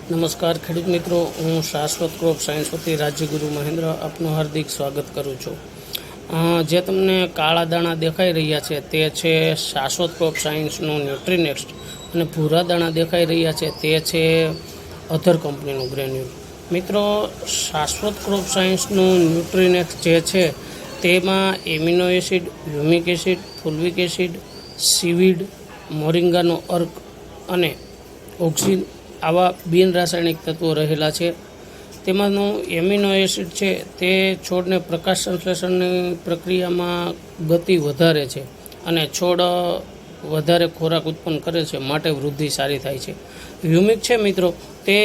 નમસ્કાર ખેડૂત મિત્રો, હું શાશ્વત ક્રોપ સાયન્સ વતી રાજ્યગુરુ મહેન્દ્ર આપનું હાર્દિક સ્વાગત કરું છું। જે તમને કાળા દાણા દેખાઈ રહ્યા છે તે છે શાશ્વત ક્રોપ સાયન્સનું ન્યુટ્રીનેક્સ્ટ, અને ભૂરા દાણા દેખાઈ રહ્યા છે તે છે અધર કંપનીનું ગ્રેન્યુલ। મિત્રો, શાશ્વત ક્રોપ સાયન્સનું ન્યુટ્રીનેક્સ્ટ જે છે તેમાં amino acid, humic acid, fulvic acid, seaweed, મોરિંગાનો અર્ક અને ઓક્સિન આવા બિન રાસાયણિક તત્વો રહેલા છે। તેમાંનું એમિનો એસિડ છે તે છોડને પ્રકાશ સંશ્લેષણની પ્રક્રિયામાં ગતિ વધારે છે અને છોડ વધારે ખોરાક ઉત્પન્ન કરે છે, માટે વૃદ્ધિ સારી થાય છે। હ્યુમિક છે મિત્રો, તે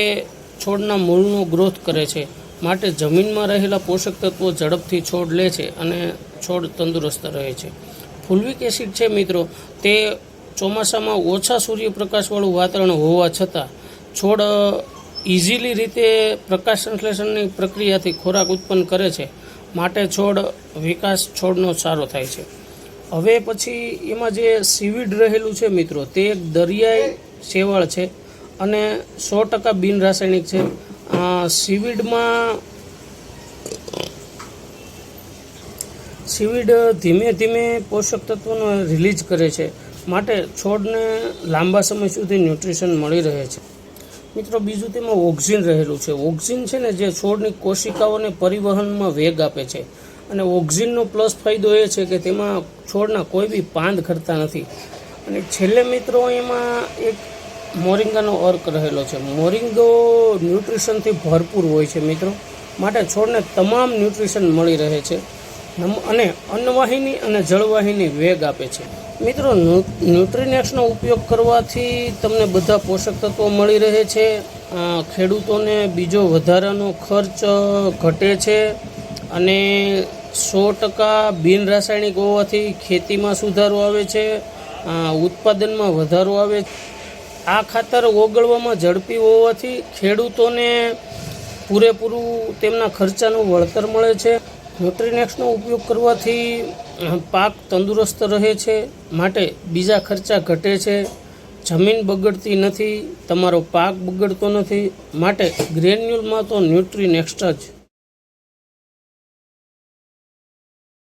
છોડના મૂળનો ગ્રોથ કરે છે, માટે જમીનમાં રહેલા પોષક તત્વો ઝડપથી છોડ લે છે અને છોડ તંદુરસ્ત રહે છે। ફુલ્વિક એસિડ છે મિત્રો, તે ચોમાસામાં ઓછા સૂર્યપ્રકાશવાળું વાતાવરણ હોવા છતાં છોડ ઇઝીલી રીતે પ્રકાશ સંશ્લેષણની પ્રક્રિયાથી ખોરાક ઉત્પન્ન કરે છે, માટે છોડ વિકાસ છોડનો સારો થાય છે। હવે પછી એમાં જે સીવીડ રહેલું છે મિત્રો, તે એક દરિયાઈ શેવાળ છે અને 100% બિન રાસાયણિક છે। સીવીડ ધીમે ધીમે પોષક તત્વોને રિલીઝ કરે છે, માટે છોડને લાંબા સમય સુધી ન્યુટ્રિશન મળી રહે છે। મિત્રો, બીજું તેમાં ઓક્સિન રહેલું છે। ઓક્સિન છે ને, જે છોડની કોશિકાઓને પરિવહનમાં વેગ આપે છે, અને ઓક્સિનનો પ્લસ ફાયદો એ છે કે તેમાં છોડના કોઈ બી પાંદ ખરતા નથી। અને છેલ્લે મિત્રો, એમાં એક મોરિંગાનો અર્ક રહેલો છે। મોરિંગો ન્યુટ્રિશનથી ભરપૂર હોય છે મિત્રો, માટે છોડને તમામ ન્યુટ્રિશન મળી રહે છે અને અન્નવાહિની અને જળવાહિની વેગ આપે છે। મિત્રો, ન્યુટ્રીનેક્સનો ઉપયોગ કરવાથી તમને બધા પોષક તત્વો મળી રહે છે, ખેડૂતોને બીજો વધારાનો ખર્ચ ઘટે છે અને 100% બિન રાસાયણિક હોવાથી ખેતીમાં સુધારો આવે છે, ઉત્પાદનમાં વધારો આવે છે। આ ખાતર ઓગળવામાં ઝડપી હોવાથી ખેડૂતોને પૂરેપૂરું તેમના ખર્ચાનું વળતર મળે છે। ન્યુટ્રીનેક્સનો ઉપયોગ કરવાથી પાક તંદુરસ્ત રહે છે, માટે બીજા ખર્ચા ઘટે છે, જમીન બગડતી નથી, તમારો પાક બગડતો નથી, માટે ગ્રેન્યુલમાં તો ન્યુટ્રીનેક્સ્ટ જ